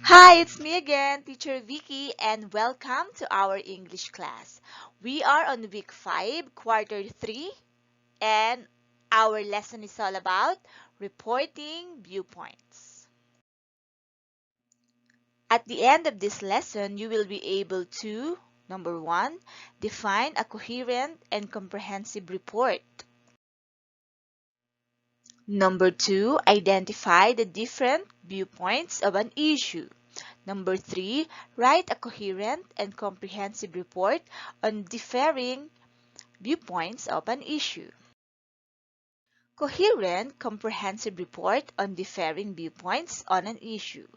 Hi, it's me again, Teacher Vicky, and welcome to our English class. We are on week 5, quarter 3, and our lesson is all about reporting viewpoints. At the end of this lesson, you will be able to, number 1, define a coherent and comprehensive report. Number 2, identify the different viewpoints of an issue. Number 3, write a coherent and comprehensive report on differing viewpoints of an issue. Coherent, comprehensive report on differing viewpoints on an issue.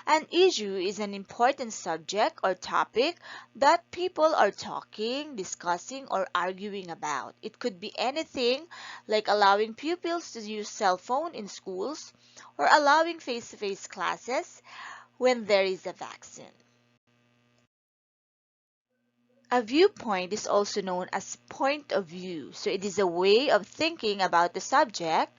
An issue is an important subject or topic that people are talking, discussing, or arguing about. It could be anything like allowing pupils to use cell phone in schools or allowing face-to-face classes when there is a vaccine. A viewpoint is also known as point of view. So it is a way of thinking about the subject,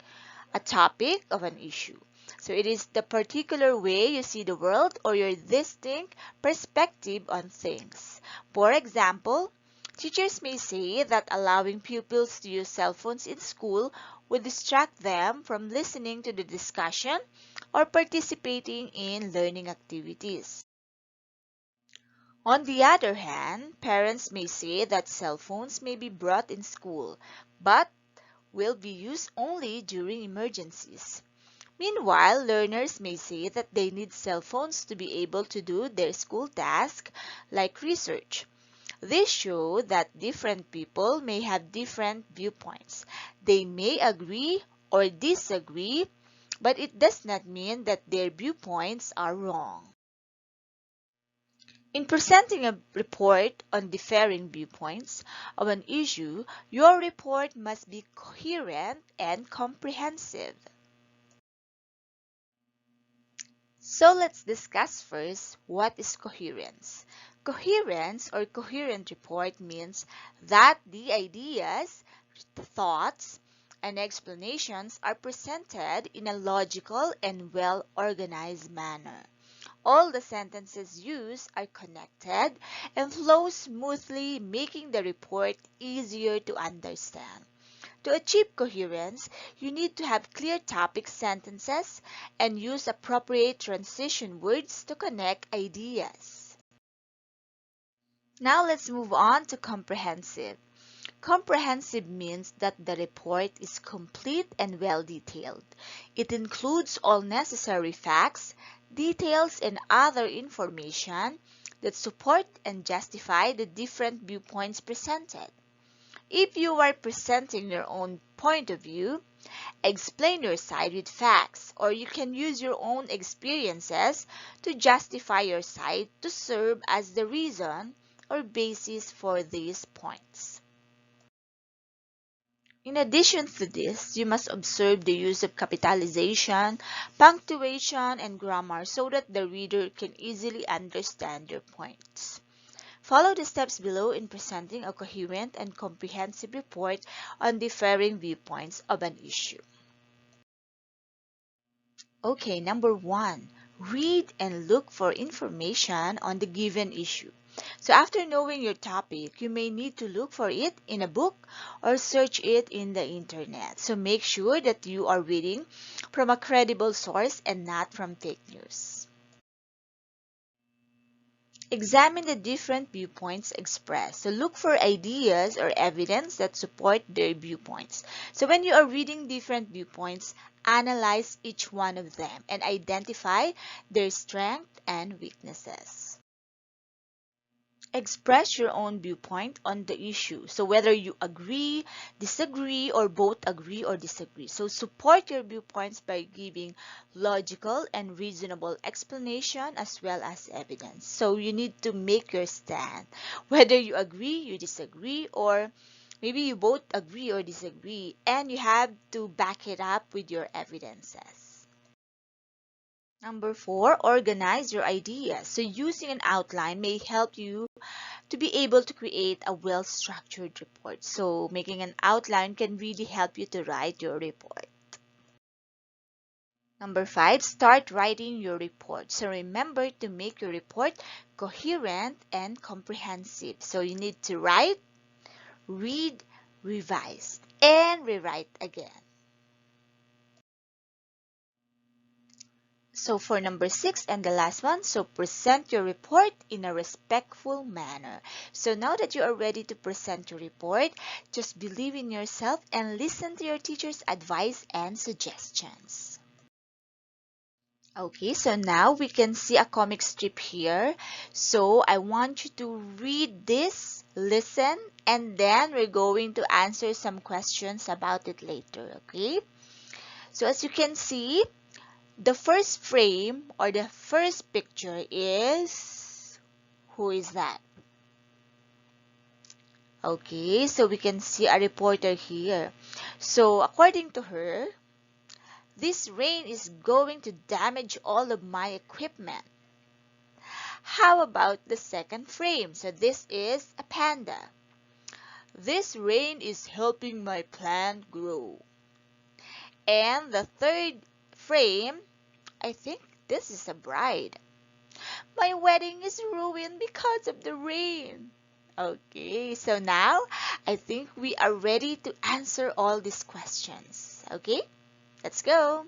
a topic of an issue. So it is the particular way you see the world or your distinct perspective on things. For example, teachers may say that allowing pupils to use cell phones in school would distract them from listening to the discussion or participating in learning activities. On the other hand, parents may say that cell phones may be brought in school, but will be used only during emergencies. Meanwhile, learners may say that they need cell phones to be able to do their school tasks like research. This shows that different people may have different viewpoints. They may agree or disagree, but it does not mean that their viewpoints are wrong. In presenting a report on differing viewpoints of an issue, your report must be coherent and comprehensive. So let's discuss first what is coherence. Coherence or coherent report means that the ideas, the thoughts, and explanations are presented in a logical and well-organized manner. All the sentences used are connected and flow smoothly, making the report easier to understand. To achieve coherence, you need to have clear topic sentences and use appropriate transition words to connect ideas. Now let's move on to comprehensive. Comprehensive means that the report is complete and well detailed. It includes all necessary facts, details, and other information that support and justify the different viewpoints presented. If you are presenting your own point of view, explain your side with facts, or you can use your own experiences to justify your side to serve as the reason or basis for these points. In addition to this, you must observe the use of capitalization, punctuation, and grammar so that the reader can easily understand your points. Follow the steps below in presenting a coherent and comprehensive report on differing viewpoints of an issue. Okay, number 1, read and look for information on the given issue. So after knowing your topic, you may need to look for it in a book or search it in the internet. So make sure that you are reading from a credible source and not from fake news. Examine the different viewpoints expressed. So look for ideas or evidence that support their viewpoints. So when you are reading different viewpoints, analyze each one of them and identify their strengths and weaknesses. Express your own viewpoint on the issue. So whether you agree, disagree, or both agree or disagree. So support your viewpoints by giving logical and reasonable explanation as well as evidence. So you need to make your stand. Whether you agree, you disagree, or maybe you both agree or disagree, and you have to back it up with your evidences. Number 4, organize your ideas. So using an outline may help you to be able to create a well-structured report. So making an outline can really help you to write your report. Number 5, start writing your report. So remember to make your report coherent and comprehensive. So you need to write, read, revise, and rewrite again. So for number 6 and the last one, so present your report in a respectful manner. So now that you are ready to present your report, just believe in yourself and listen to your teacher's advice and suggestions. Okay, so now we can see a comic strip here. So I want you to read this, listen, and then we're going to answer some questions about it later, okay? So as you can see, the first frame or the first picture is, who is that? Okay, so we can see a reporter here. So according to her, this rain is going to damage all of my equipment. How about the second frame? So this is a panda. This rain is helping my plant grow. And the third frame, I think this is a bride. My wedding is ruined because of the rain. Okay, so now I think we are ready to answer all these questions. Okay, let's go.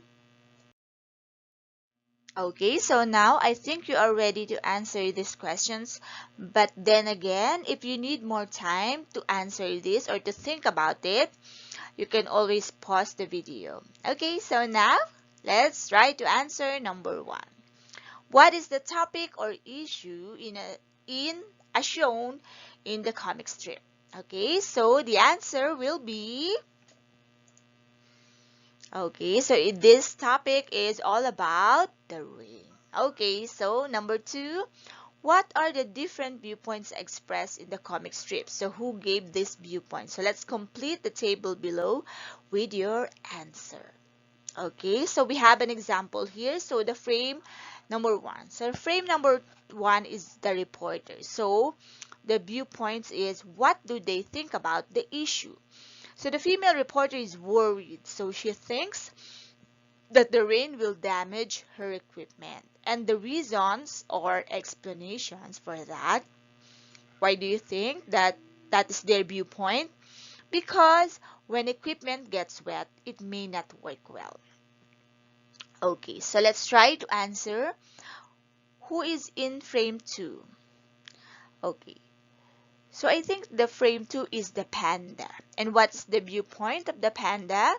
Okay, so now I think you are ready to answer these questions. But then again, if you need more time to answer this or to think about it, you can always pause the video. Okay, so now let's try to answer number 1. What is the topic or issue in as shown in the comic strip? Okay, so the answer will be, okay, so this topic is all about the rain. Okay, so number 2, what are the different viewpoints expressed in the comic strip? So who gave this viewpoint? So let's complete the table below with your answer. Okay, so we have an example here. So the frame number 1. So frame number 1 is the reporter. So the viewpoints is, what do they think about the issue? So the female reporter is worried. So she thinks that the rain will damage her equipment. And the reasons or explanations for that, why do you think that that is their viewpoint? Because when equipment gets wet, it may not work well. Okay, so let's try to answer. Who is in frame 2? Okay, so I think the frame 2 is the panda. And what's the viewpoint of the panda?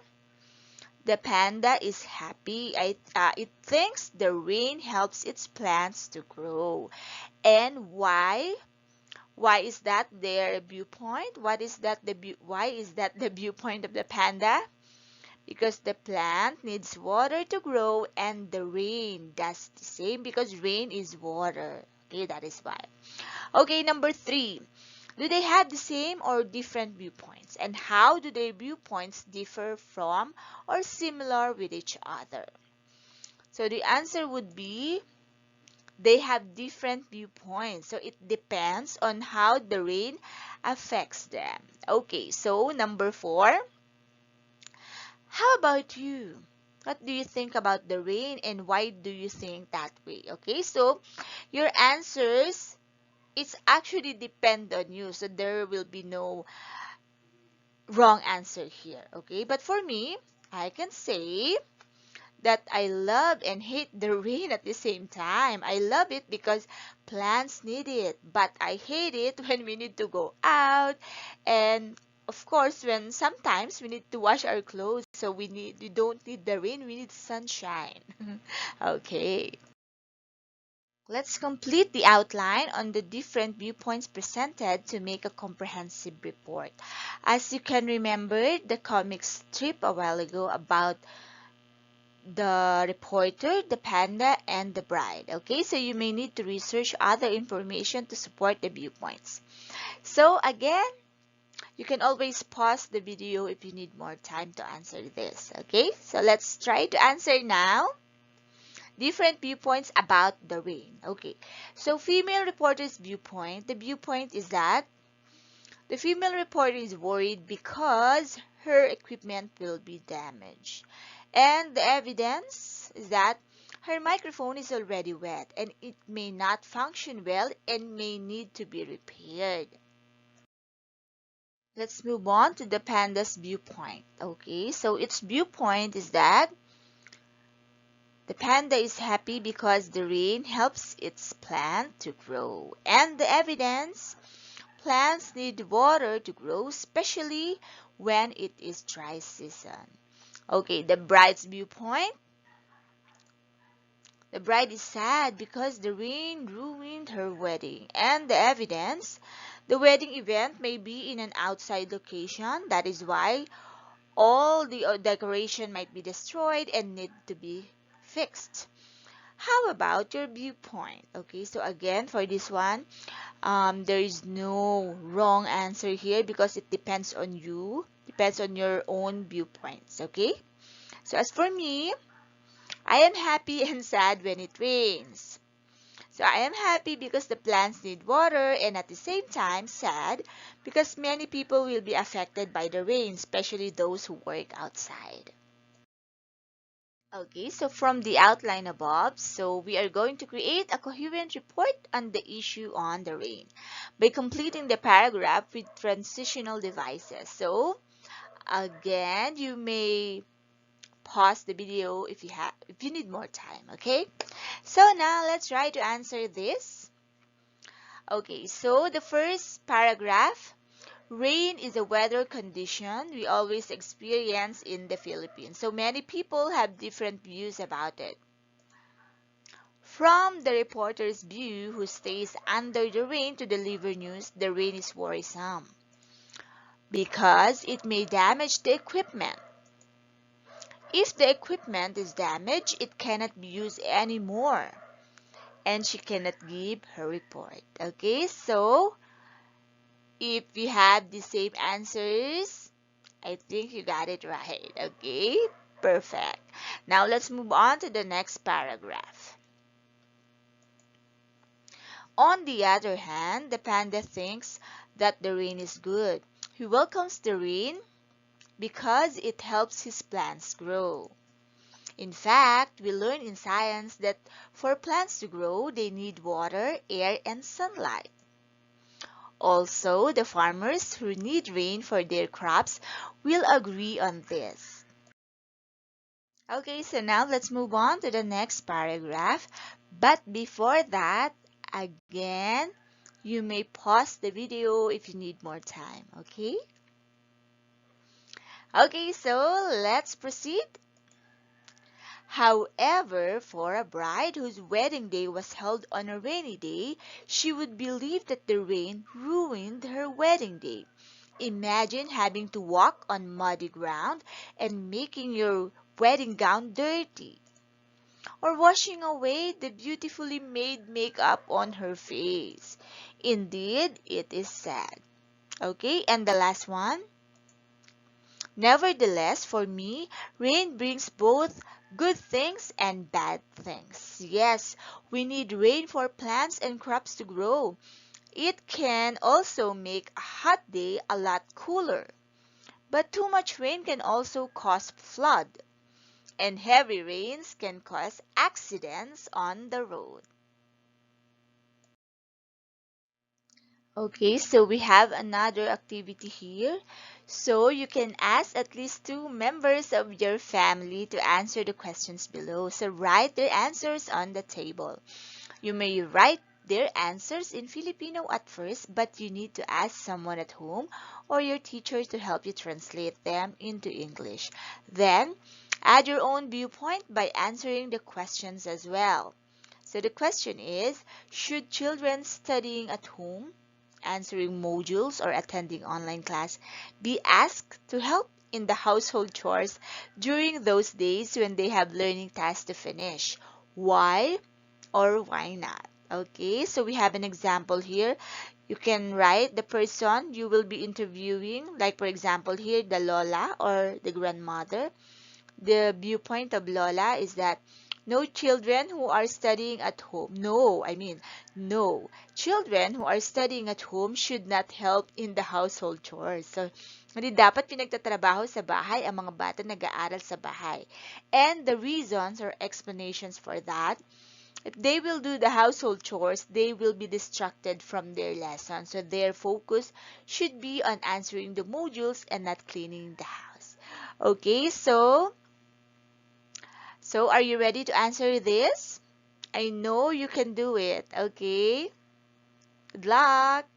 The panda is happy. It thinks the rain helps its plants to grow. And why? Why is that their viewpoint? Why is that the viewpoint of the panda? Because the plant needs water to grow and the rain does the same because rain is water. Okay, that is why. Okay, number 3. Do they have the same or different viewpoints? And how do their viewpoints differ from or similar with each other? So the answer would be, they have different viewpoints. So it depends on how the rain affects them. Okay, so number 4. How about you? What do you think about the rain and why do you think that way? Okay, so your answers, it's actually depend on you. So there will be no wrong answer here. Okay, but for me, I can say that I love and hate the rain at the same time. I love it because plants need it, but I hate it when we need to go out, and of course when sometimes we need to wash our clothes, so we don't need the rain, we need sunshine. Okay. Let's complete the outline on the different viewpoints presented to make a comprehensive report. As you can remember the comic strip a while ago about the reporter, the panda, and the bride. Okay, so you may need to research other information to support the viewpoints. So again, you can always pause the video if you need more time to answer this. Okay, so let's try to answer now. Different viewpoints about the rain. Okay, so female reporter's viewpoint. The viewpoint is that the female reporter is worried because her equipment will be damaged. And the evidence is that her microphone is already wet and it may not function well and may need to be repaired. Let's move on to the panda's viewpoint. Okay, so its viewpoint is that the panda is happy because the rain helps its plant to grow. And the evidence, plants need water to grow, especially when it is dry season. Okay, the bride's viewpoint. The bride is sad because the rain ruined her wedding. And the evidence, the wedding event may be in an outside location. That is why all the decoration might be destroyed and need to be fixed. How about your viewpoint? Okay, so again, for this one, there is no wrong answer here because it depends on you, depends on your own viewpoints. Okay, so as for me, I am happy and sad when it rains. So I am happy because the plants need water, and at the same time sad because many people will be affected by the rain, especially those who work outside. Okay, so from the outline above, so we are going to create a coherent report on the issue on the rain by completing the paragraph with transitional devices. So again, you may pause the video if you need more time, okay? So now let's try to answer this. Okay, so the first paragraph, rain is a weather condition we always experience in the Philippines. So many people have different views about it. From the reporter's view who stays under the rain to deliver news, the rain is worrisome because it may damage the equipment. If the equipment is damaged, it cannot be used anymore and she cannot give her report. Okay, so if you have the same answers, I think you got it right. Okay, perfect. Now let's move on to the next paragraph. On the other hand, the panda thinks that the rain is good. He welcomes the rain because it helps his plants grow. In fact, we learn in science that for plants to grow, they need water, air, and sunlight. Also, the farmers who need rain for their crops will agree on this. Okay, so now let's move on to the next paragraph. But before that, again, you may pause the video if you need more time, okay? Okay, so let's proceed. However, for a bride whose wedding day was held on a rainy day, she would believe that the rain ruined her wedding day. Imagine having to walk on muddy ground and making your wedding gown dirty, or washing away the beautifully made makeup on her face. Indeed, it is sad. Okay, and the last one. Nevertheless, for me, rain brings both good things and bad things. Yes, we need rain for plants and crops to grow. It can also make a hot day a lot cooler. But too much rain can also cause flood, and heavy rains can cause accidents on the road. Okay, so we have another activity here. So you can ask at least 2 members of your family to answer the questions below. So write their answers on the table. You may write their answers in Filipino at first, but you need to ask someone at home or your teacher to help you translate them into English. Then, add your own viewpoint by answering the questions as well. So the question is, should children studying at home, answering modules, or attending online class be asked to help in the household chores during those days when they have learning tasks to finish? Why or why not? Okay, so we have an example here. You can write the person you will be interviewing, like for example here, the Lola or the grandmother. The viewpoint of Lola is that No children who are studying at home. No. Children who are studying at home should not help in the household chores. So, hindi dapat pinagtatrabaho sa bahay ang mga bata nag-aaral sa bahay. And the reasons or explanations for that, if they will do the household chores, they will be distracted from their lesson. So their focus should be on answering the modules and not cleaning the house. Okay, so are you ready to answer this? I know you can do it, okay? Good luck!